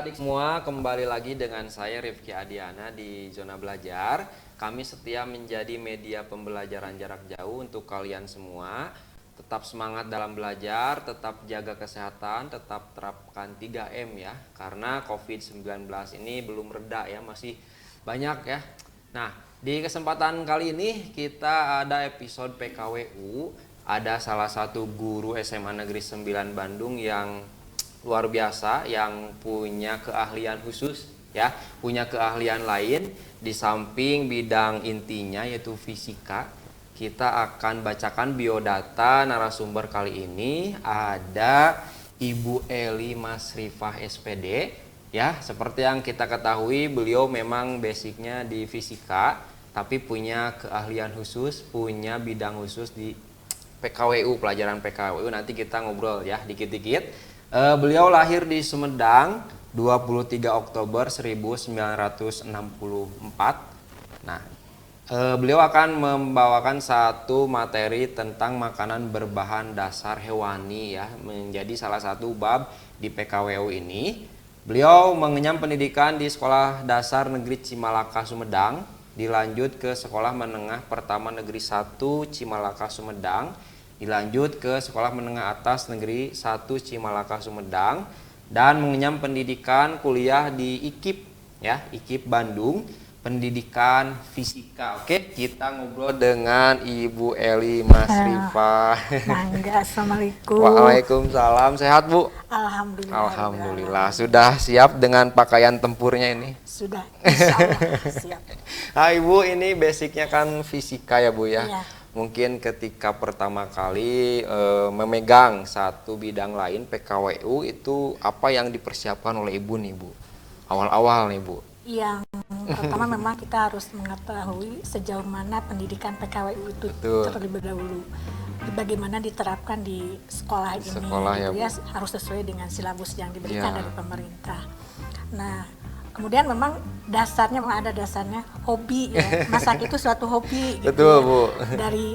adik-adik semua, kembali lagi dengan saya Rifki Adiana di Zona Belajar. Kami setia menjadi media pembelajaran jarak jauh untuk kalian semua. Tetap semangat dalam belajar, tetap jaga kesehatan, tetap terapkan 3M ya. Karena COVID-19 ini belum reda ya, masih banyak ya. Nah, di kesempatan kali ini kita ada episode PKWU. Ada salah satu guru SMA Negeri 9 Bandung yang luar biasa, yang punya keahlian khusus ya, punya keahlian lain di samping bidang intinya yaitu fisika. Kita akan bacakan biodata narasumber kali ini. Ada Ibu Eli Masrifah SPD ya. Seperti yang kita ketahui, beliau memang basicnya di fisika tapi punya keahlian khusus, punya bidang khusus di PKWU, pelajaran PKWU. Nanti kita ngobrol ya dikit-dikit. Beliau lahir di Sumedang 23 Oktober 1964. Nah, beliau akan membawakan satu materi tentang makanan berbahan dasar hewani ya, menjadi salah satu bab di PKWU ini. Beliau mengenyam pendidikan di Sekolah Dasar Negeri Cimalaka Sumedang, dilanjut ke Sekolah Menengah Pertama Negeri 1 Cimalaka Sumedang, dilanjut ke Sekolah Menengah Atas Negeri 1 Cimalaka Sumedang, dan mengenyam pendidikan kuliah di IKIP ya, IKIP Bandung, pendidikan fisika. Oke, kita ngobrol dengan Ibu Eli Masrifah. Assalamualaikum. Waalaikumsalam. Sehat, Bu? Alhamdulillah. Alhamdulillah. Sudah siap dengan pakaian tempurnya ini? Sudah, insya Allah siap. Nah, Ibu, ini basicnya kan fisika ya, Bu ya? Iya. Mungkin ketika pertama kali memegang satu bidang lain PKWU, itu apa yang dipersiapkan oleh Ibu nih, Bu? Awal-awal nih, Bu. Yang pertama memang kita harus mengetahui sejauh mana pendidikan PKWU itu terlebih dahulu. Bagaimana diterapkan di sekolah ini, sekolah gitu ya, harus sesuai dengan silabus yang diberikan ya dari pemerintah. Nah, kemudian memang dasarnya memang ada dasarnya hobi ya. Masak itu suatu hobi gitu. Betul, ya. Bu.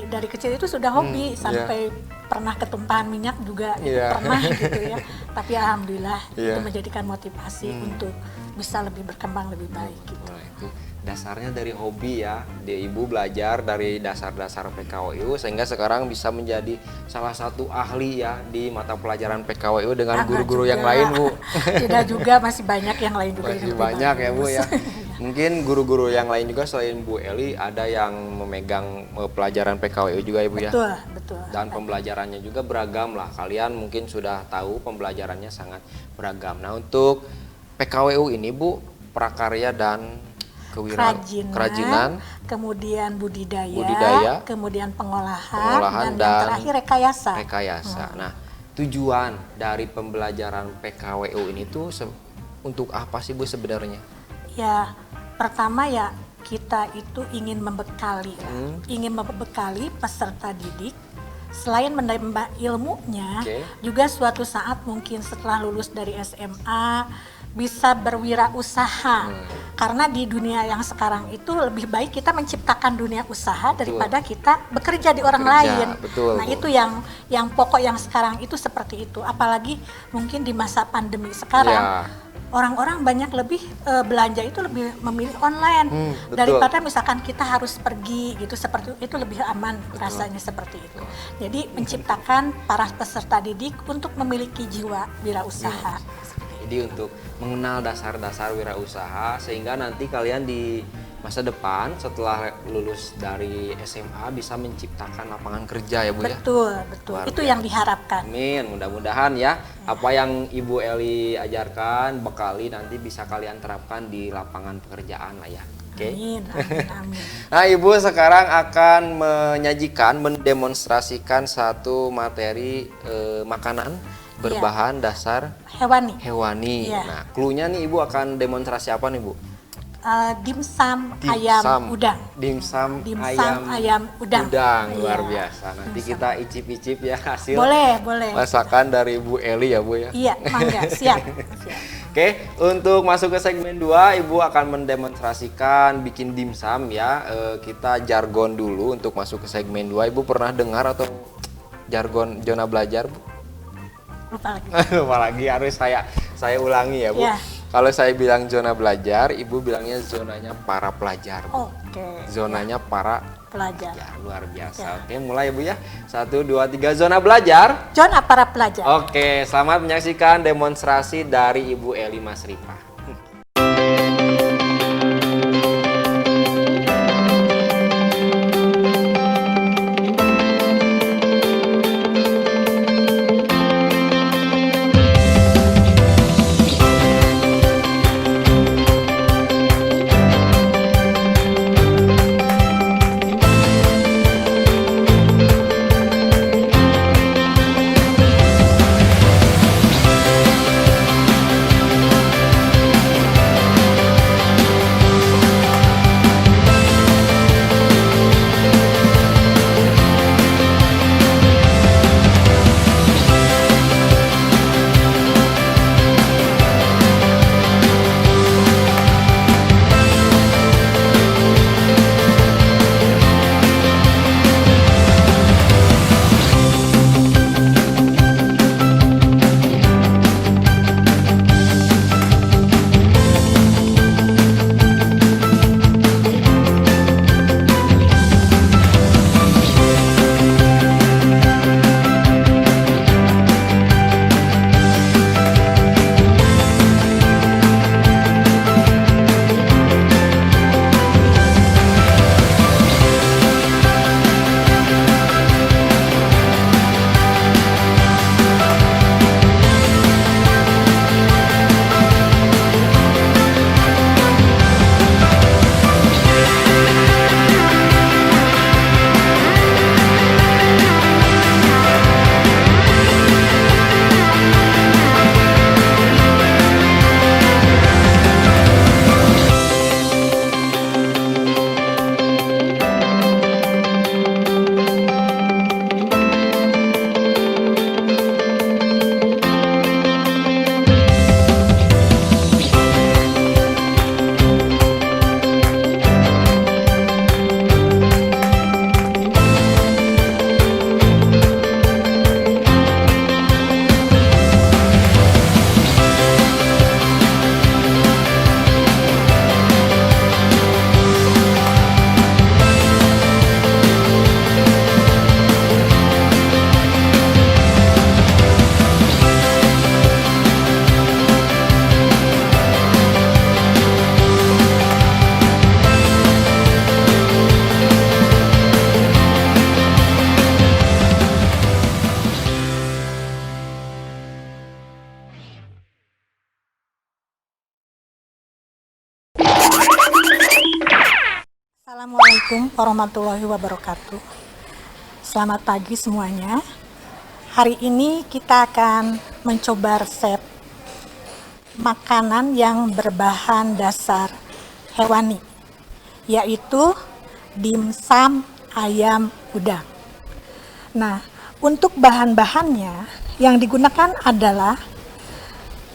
Dari kecil itu sudah hobi sampai pernah ketumpahan minyak juga pernah gitu ya. Tapi alhamdulillah itu menjadikan motivasi untuk bisa lebih berkembang lebih baik gitu. Nah, itu dasarnya dari hobi ya. Ibu belajar dari dasar-dasar PKWU sehingga sekarang bisa menjadi salah satu ahli ya di mata pelajaran PKWU dengan guru-guru yang lain, Bu. Tidak juga, masih banyak yang lain juga. Masih banyak ya, Bu ya. Mungkin guru-guru yang lain juga selain Bu Eli ada yang memegang pelajaran PKWU juga ya, Bu ya. Betul. Dan pembelajarannya juga beragam lah. Kalian mungkin sudah tahu pembelajarannya sangat beragam. Nah, untuk PKWU ini, Bu, prakarya dan kerajinan, kemudian budidaya, kemudian pengolahan dan yang terakhir rekayasa. Nah, tujuan dari pembelajaran PKWU ini tuh untuk apa sih, Bu, sebenarnya? Ya, pertama ya kita itu ingin membekali peserta didik. Selain menambah ilmunya, juga suatu saat mungkin setelah lulus dari SMA bisa berwirausaha. Karena di dunia yang sekarang itu lebih baik kita menciptakan dunia usaha daripada kita bekerja di orang lain. Betul, nah, Bu. itu yang pokok yang sekarang itu seperti itu. Apalagi mungkin di masa pandemi sekarang. Orang-orang banyak lebih belanja itu lebih memilih online daripada misalkan kita harus pergi gitu, seperti itu lebih aman rasanya seperti itu. Jadi menciptakan para peserta didik untuk memiliki jiwa wirausaha. Jadi untuk mengenal dasar-dasar wirausaha sehingga nanti kalian di masa depan setelah lulus dari SMA bisa menciptakan lapangan kerja ya, Bu ya. Betul. Itu yang diharapkan. Amin, mudah-mudahan ya apa yang Ibu Eli ajarkan bekali nanti bisa kalian terapkan di lapangan pekerjaan lah ya. Oke. Amin. Nah, Ibu sekarang akan mendemonstrasikan satu materi makanan berbahan dasar hewani. Nah, cluenya nih Ibu akan demonstrasi apa nih, Bu? Dimsum ayam udang. Dimsum ayam udang. Luar biasa. Nanti kita icip-icip ya hasil boleh masakan dari Bu Eli ya, Bu ya. Iya, mangga, siap. Oke, untuk masuk ke segmen 2, Ibu akan mendemonstrasikan bikin dimsum ya. Kita jargon dulu untuk masuk ke segmen 2. Ibu pernah dengar atau jargon zona belajar, Bu? Lupa lagi. Lupa lagi, harus saya ulangi ya, Bu. Ya. Kalau saya bilang zona belajar, Ibu bilangnya zonanya para pelajar. Bu. Oke. Zonanya para Pelajar. ya, luar biasa. Ya. Oke, mulai Bu ya. 1, 2, 3, zona belajar. Zona para pelajar. Oke, selamat menyaksikan demonstrasi dari Ibu Eli Masrifah. Assalamualaikum warahmatullahi wabarakatuh. Selamat pagi semuanya. Hari ini kita akan mencoba resep makanan yang berbahan dasar hewani, yaitu dimsum ayam udang. Nah, untuk bahan-bahannya yang digunakan adalah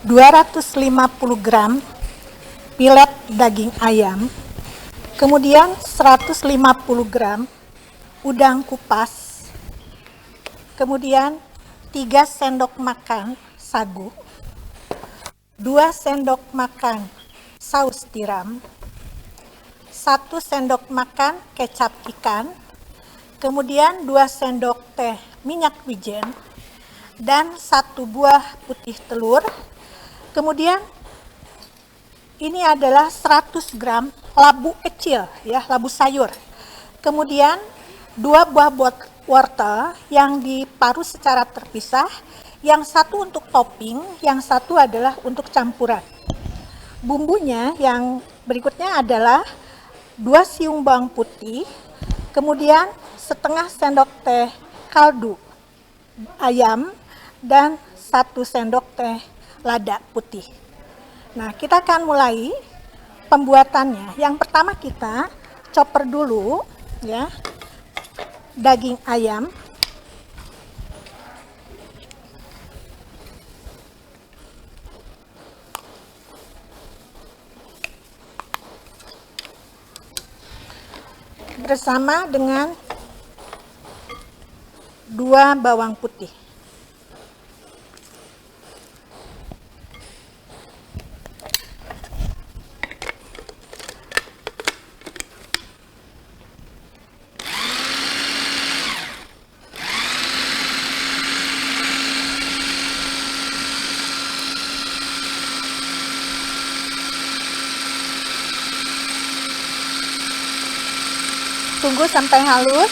250 gram pilet daging ayam, kemudian 150 gram udang kupas, kemudian 3 sendok makan sagu, 2 sendok makan saus tiram, 1 sendok makan kecap ikan, kemudian 2 sendok teh minyak wijen, dan 1 buah putih telur. Kemudian ini adalah 100 gram labu kecil, ya, labu sayur. Kemudian 2 buah wortel yang diparut secara terpisah, yang satu untuk topping, yang satu adalah untuk campuran. Bumbunya yang berikutnya adalah 2 siung bawang putih, kemudian setengah sendok teh kaldu ayam, dan 1 sendok teh lada putih. Nah, kita akan mulai pembuatannya. Yang pertama kita chopper dulu, ya, daging ayam. Bersama dengan 2 bawang putih. tunggu sampai halus.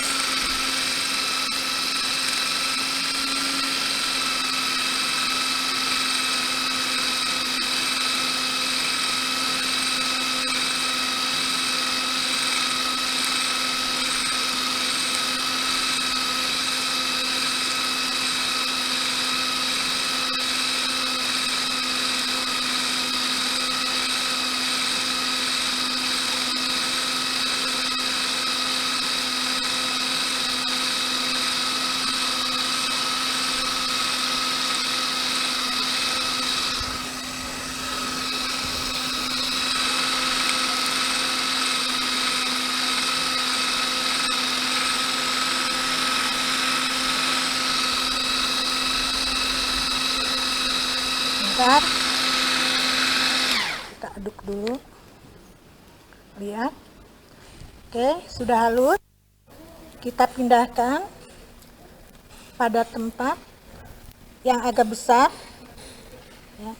Bentar, kita aduk dulu, lihat. Oke, sudah halus. Kita pindahkan pada tempat yang agak besar ya.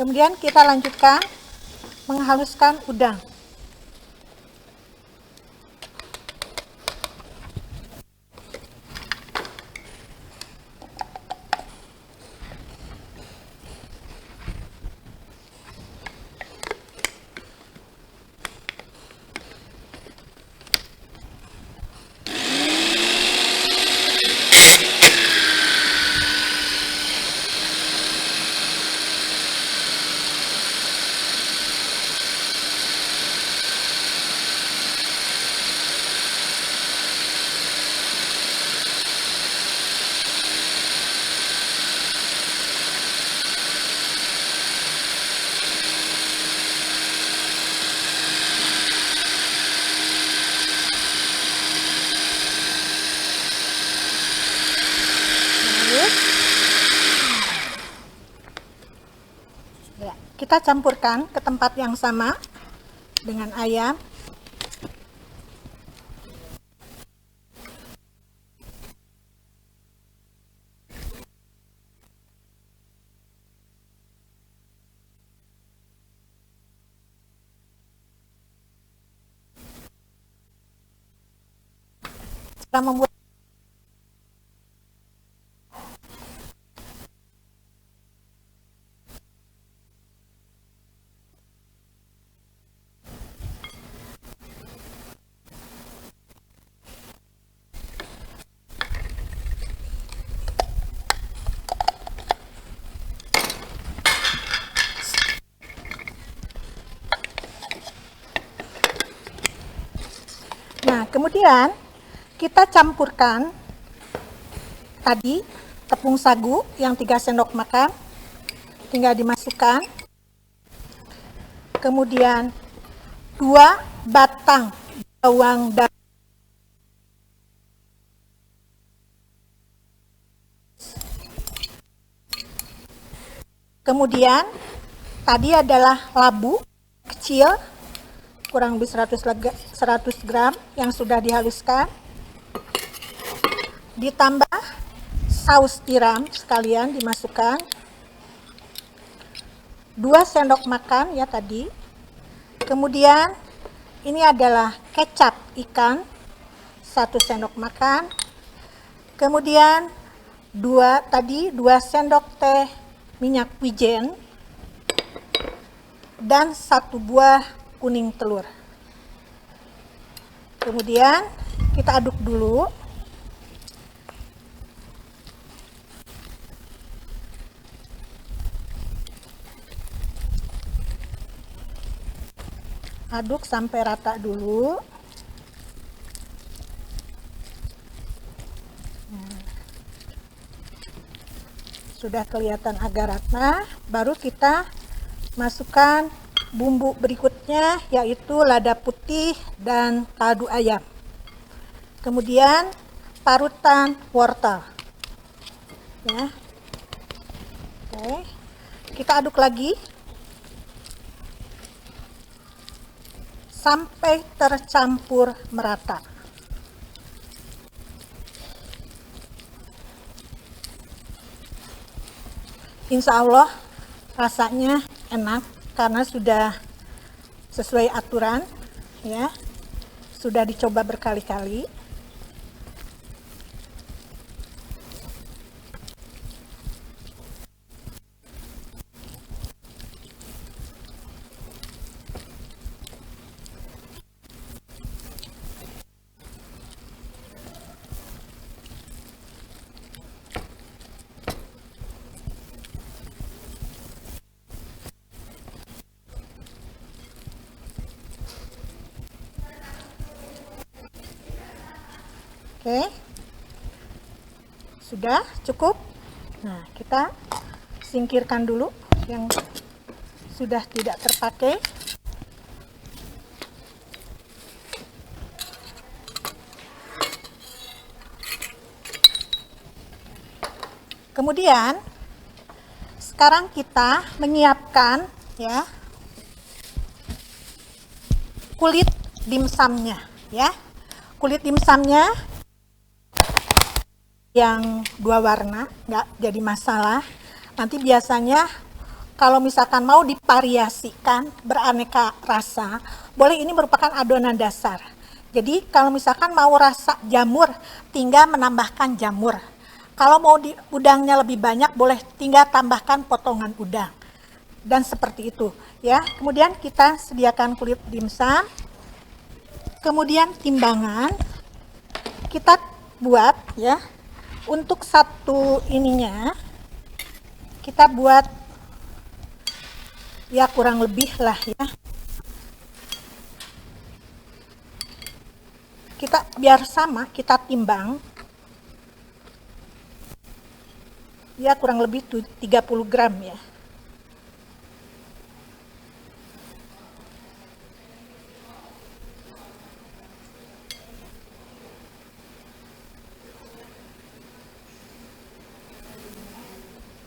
Kemudian kita lanjutkan menghaluskan udang. Ya, kita campurkan ke tempat yang sama dengan ayam. Cara membuat Nah, kemudian kita campurkan tadi tepung sagu yang 3 sendok makan, tinggal dimasukkan. Kemudian 2 batang bawang daun. Kemudian tadi adalah labu kecil kurang lebih 100 gram yang sudah dihaluskan, ditambah saus tiram sekalian dimasukkan 2 sendok makan ya tadi. Kemudian ini adalah kecap ikan 1 sendok makan. Kemudian 2 sendok teh minyak wijen dan 1 buah kuning telur. Kemudian kita aduk dulu. Aduk sampai rata dulu. Sudah kelihatan agak rata, baru kita masukkan bumbu berikutnya, yaitu lada putih dan kaldu ayam. kemudian parutan wortel. Ya. Oke. Kita aduk lagi sampai tercampur merata. Insya Allah rasanya enak karena sudah sesuai aturan, ya, sudah dicoba berkali-kali. Oke, sudah cukup. Nah, kita singkirkan dulu yang sudah tidak terpakai. Kemudian sekarang kita menyiapkan, ya, kulit dimsumnya, ya. Kulit dimsumnya yang 2 warna, nggak jadi masalah. Nanti biasanya kalau misalkan mau divariasikan beraneka rasa, boleh, ini merupakan adonan dasar. Jadi kalau misalkan mau rasa jamur, tinggal menambahkan jamur. Kalau mau di udangnya lebih banyak, boleh tinggal tambahkan potongan udang. Dan seperti itu, ya. Kemudian kita sediakan kulit dimsum. Kemudian timbangan kita buat, ya. Untuk satu ininya kita buat ya kurang lebih lah, ya. Kita biar sama, kita timbang ya kurang lebih 30 gram, ya.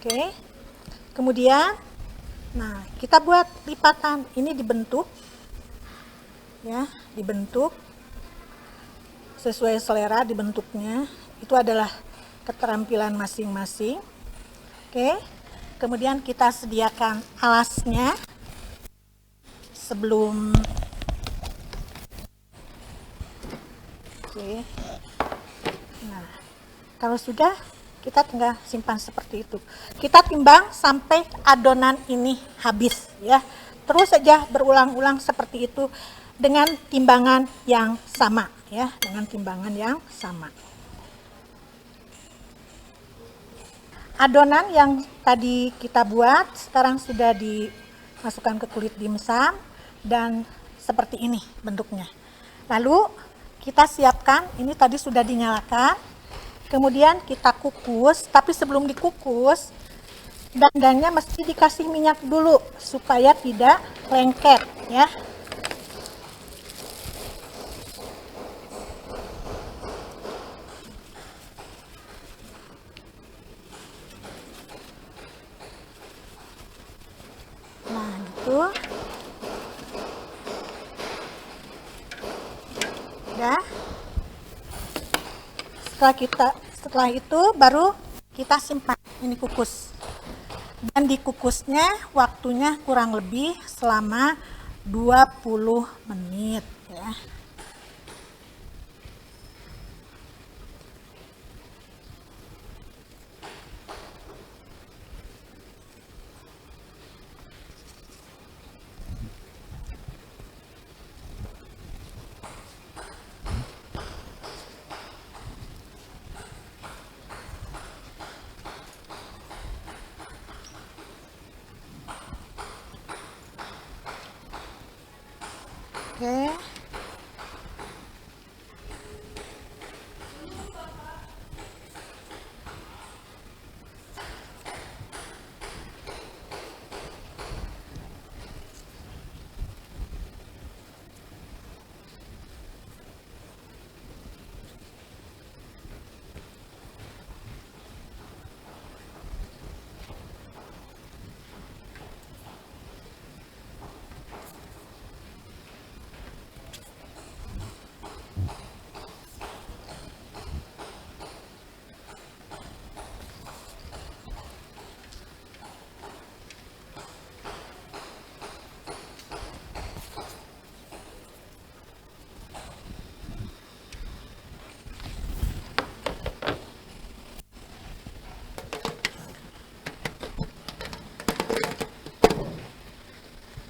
Oke, kemudian, nah, kita buat lipatan. Ini dibentuk, ya, dibentuk sesuai selera dibentuknya. Itu adalah keterampilan masing-masing. Oke, kemudian kita sediakan alasnya sebelum. Oke, nah, kalau sudah, kita tinggal simpan seperti itu. Kita timbang sampai adonan ini habis, ya. Terus saja berulang-ulang seperti itu dengan timbangan yang sama, ya, dengan timbangan yang sama. Adonan yang tadi kita buat sekarang sudah dimasukkan ke kulit dimsum dan seperti ini bentuknya. Lalu kita siapkan, ini tadi sudah dinyalakan. Kemudian kita kukus, tapi sebelum dikukus, dandangnya mesti dikasih minyak dulu supaya tidak lengket, ya. Nah, gitu. Udah. Setelah itu baru kita simpan, ini kukus. Dan dikukusnya waktunya kurang lebih selama 20 menit, ya. Oke.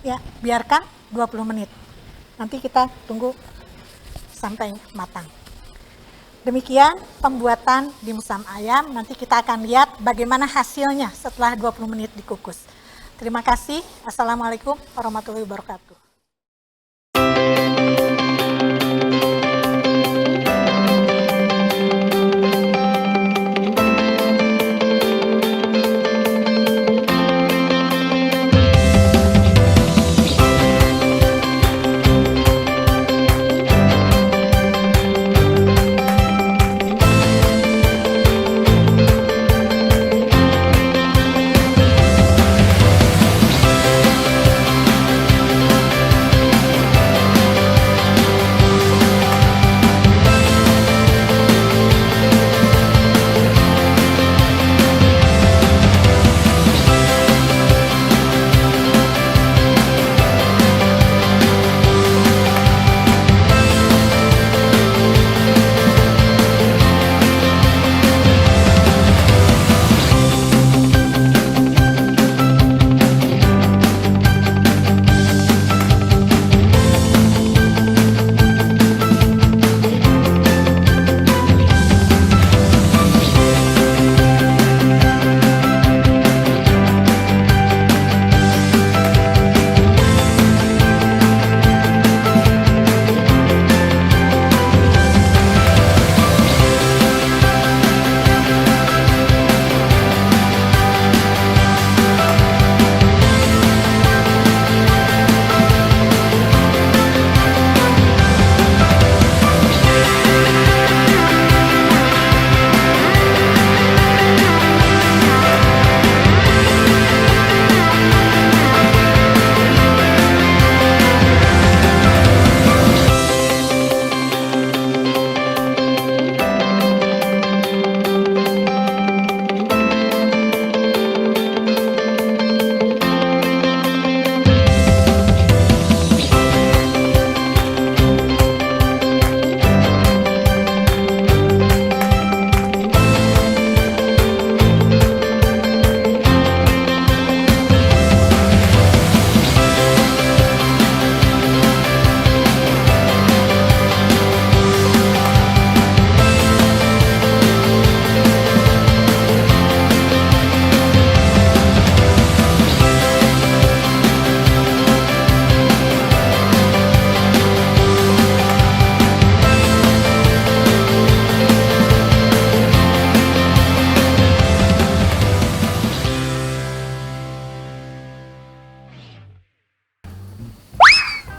Ya, biarkan 20 menit. Nanti kita tunggu sampai matang. Demikian pembuatan dimsum ayam. Nanti kita akan lihat bagaimana hasilnya setelah 20 menit dikukus. Terima kasih. Assalamualaikum warahmatullahi wabarakatuh.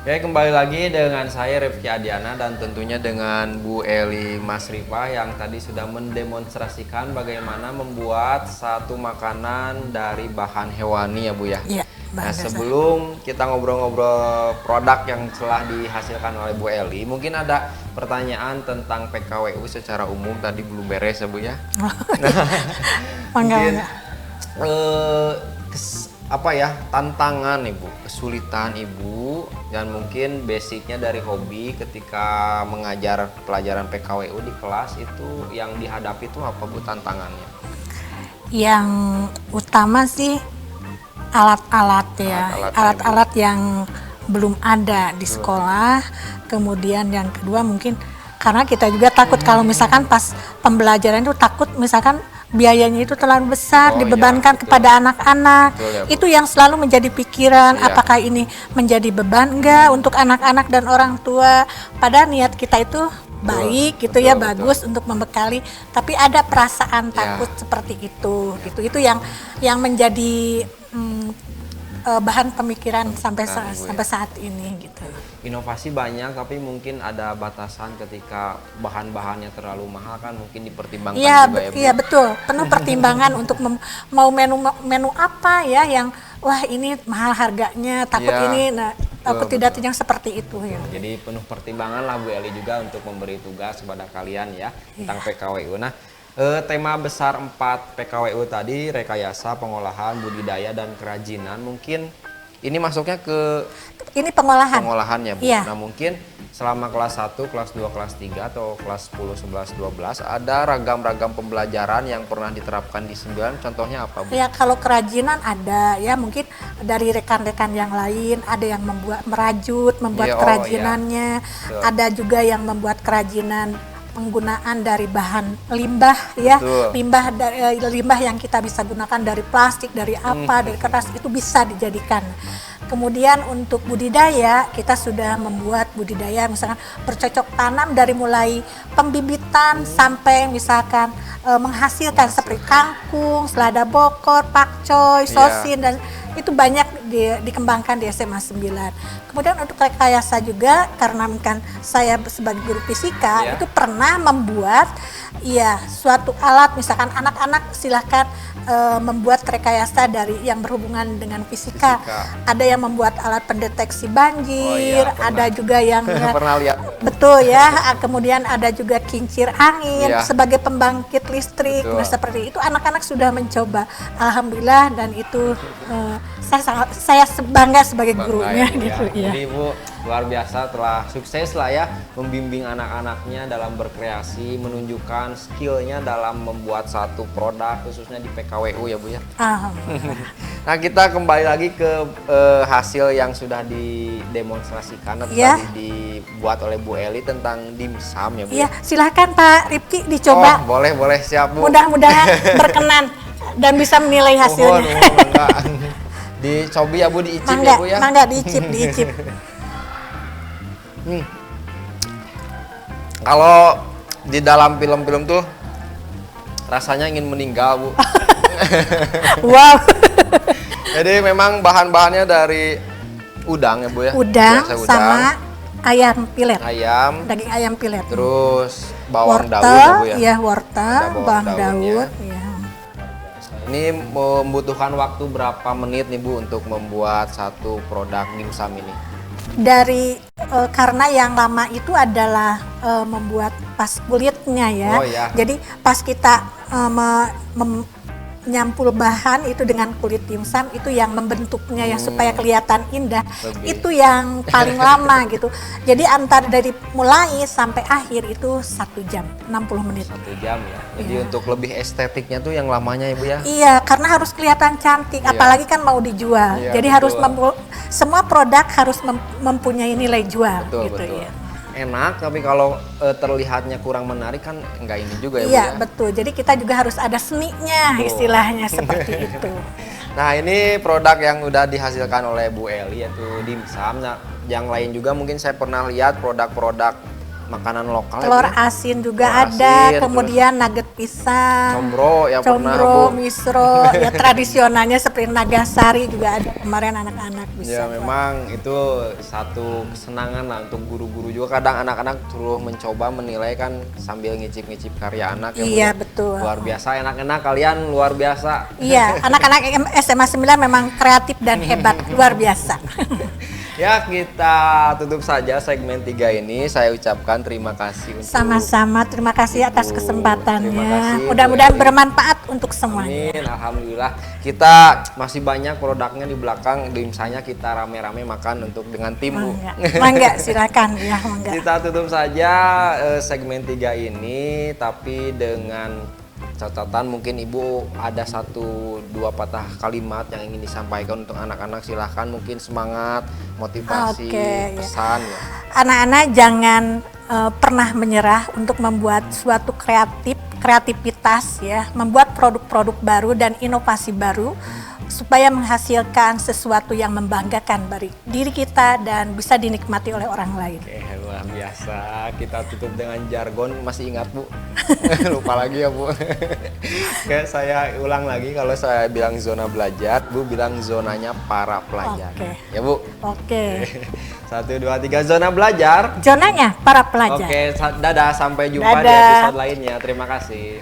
Oke, kembali lagi dengan saya Rifki Adiana dan tentunya dengan Bu Eli Masrifah yang tadi sudah mendemonstrasikan bagaimana membuat satu makanan dari bahan hewani ya Bu ya. Iya, Nah, sebelum kita ngobrol-ngobrol produk yang telah dihasilkan oleh Bu Eli, mungkin ada pertanyaan tentang PKWU secara umum tadi belum beres ya Bu ya. Mungkin apa ya, tantangan Ibu, kesulitan Ibu, dan mungkin basicnya dari hobi ketika mengajar pelajaran PKWU di kelas itu yang dihadapi itu apa Bu tantangannya? Yang utama sih alat-alat ya, alat-alat yang belum ada di sekolah. Kemudian yang kedua mungkin karena kita juga takut kalau misalkan pas pembelajaran itu takut misalkan biayanya itu terlalu besar dibebankan kepada anak-anak. Itu yang selalu menjadi pikiran, apakah ini menjadi beban enggak untuk anak-anak dan orang tua. Padahal niat kita itu baik gitu ya, bagus untuk membekali, tapi ada perasaan takut seperti itu gitu. Itu yang menjadi bahan pemikiran sampai saat ini gitu. Inovasi banyak tapi mungkin ada batasan ketika bahan-bahannya terlalu mahal kan mungkin dipertimbangkan juga ya Bu. Iya betul, penuh pertimbangan untuk mau menu apa ya yang wah ini mahal harganya, takut ini, nah takut tidak yang seperti itu ya. Jadi penuh pertimbangan lah Bu Eli juga untuk memberi tugas kepada kalian ya tentang PKWU. Nah, tema besar 4 PKWU tadi rekayasa, pengolahan, budidaya dan kerajinan, mungkin ini masuknya ke ini pengolahan ya Bu. Iya. Nah mungkin selama kelas 1, kelas 2, kelas 3 atau kelas 10, 11, 12 ada ragam-ragam pembelajaran yang pernah diterapkan di 9, contohnya apa, Bu? Ya kalau kerajinan ada ya, mungkin dari rekan-rekan yang lain ada yang membuat Iya, kerajinannya, Betul. ada juga yang membuat kerajinan penggunaan dari bahan limbah ya. Betul. Limbah yang kita bisa gunakan dari plastik, dari apa, dari kertas, itu bisa dijadikan. Kemudian untuk budidaya, kita sudah membuat budidaya misalkan bercocok tanam dari mulai pembibitan sampai misalkan menghasilkan seperti kangkung, selada bokor, pakcoy, sosin, dan itu banyak dikembangkan di SMA 9. Kemudian untuk rekayasa juga, karena kan saya sebagai guru fisika itu pernah membuat suatu alat, misalkan anak-anak silahkan membuat rekayasa dari yang berhubungan dengan fisika. Ada yang membuat alat pendeteksi banjir, ada juga yang pernah lihat. Betul ya. Kemudian ada juga kincir angin sebagai pembangkit listrik. Nah, seperti itu anak-anak sudah mencoba. Alhamdulillah, dan itu saya bangga sebagai gurunya gitu ya. Jadi Bu luar biasa, telah sukses lah ya membimbing anak-anaknya dalam berkreasi, menunjukkan skillnya dalam membuat satu produk khususnya di PKWU ya Bu ya. Nah, kita kembali lagi ke hasil yang sudah didemonstrasikan atau tadi dibuat oleh Bu Eli tentang dimsum ya Bu. Iya, silahkan Pak Rifki dicoba. Oh, boleh siap Bu. Mudah-mudahan berkenan dan bisa menilai hasilnya. Dicobi ya Bu, diicip ya Bu ya. Mangga diicip. Kalau di dalam film-film tuh rasanya ingin meninggal Bu. Wow. Jadi memang bahan-bahannya dari udang ya Bu ya. Udang sama ayam pilet. Daging ayam pilet. Terus bawang wortel, daun ya Bu ya. Iya, wortel, bawang daun. Ya. Ini membutuhkan waktu berapa menit nih Bu untuk membuat satu produk dimsum ini? Karena yang lama itu adalah membuat pas kulitnya ya. Jadi pas kita nyampul bahan itu dengan kulit dimsum itu yang membentuknya yang supaya kelihatan indah, itu yang paling lama gitu. Jadi antara dari mulai sampai akhir itu 1 jam 60 menit. 1 jam ya. Jadi untuk lebih estetiknya tuh yang lamanya ya Bu ya. Iya, karena harus kelihatan cantik, apalagi kan mau dijual. Jadi harus semua produk harus mempunyai nilai jual. Betul. Ya. Enak, tapi kalau terlihatnya kurang menarik kan enggak ini juga ya Bu ya? Iya, betul. Jadi kita juga harus ada seninya, istilahnya seperti itu. Nah, ini produk yang udah dihasilkan oleh Bu Eli yaitu dimsum. Nah, yang lain juga mungkin saya pernah lihat produk-produk makanan lokal. Telur asin juga ada, kemudian nugget pisang, combro, misro, ya tradisionalnya seperti nagasari juga ada kemarin anak-anak bisa. Ya memang itu satu kesenangan lah untuk guru-guru juga. Kadang anak-anak terus mencoba menilai kan sambil ngicip-ngicip karya anak ya. Iya, betul. Luar biasa, enak-enak kalian luar biasa. Iya, anak-anak SMA 9 memang kreatif dan hebat, luar biasa. Ya, kita tutup saja segmen 3 ini. Saya ucapkan terima kasih untuk sama-sama, terima kasih atas kesempatannya. Mudah-mudahan bermanfaat untuk semuanya. Amin, alhamdulillah. Kita masih banyak produknya di belakang, dimsumnya kita rame-rame makan untuk dengan tim Bu. Mangga, silakan ya, mangga. Kita tutup saja segmen 3 ini, tapi dengan catatan mungkin Ibu ada 1-2 patah kalimat yang ingin disampaikan untuk anak-anak. Silahkan, mungkin semangat, motivasi, pesan ya. Anak-anak jangan pernah menyerah untuk membuat suatu kreativitas ya, membuat produk-produk baru dan inovasi baru supaya menghasilkan sesuatu yang membanggakan bagi diri kita dan bisa dinikmati oleh orang lain. Oke, luar biasa. Kita tutup dengan jargon, masih ingat Bu? Lupa lagi ya Bu. Oke, saya ulang lagi, kalau saya bilang zona belajar, Bu bilang zonanya para pelajar. Ya Bu? Oke. 1, 2, 3, zona belajar. Zonanya para pelajar. Oke, dadah, sampai jumpa di episode lainnya. Terima kasih.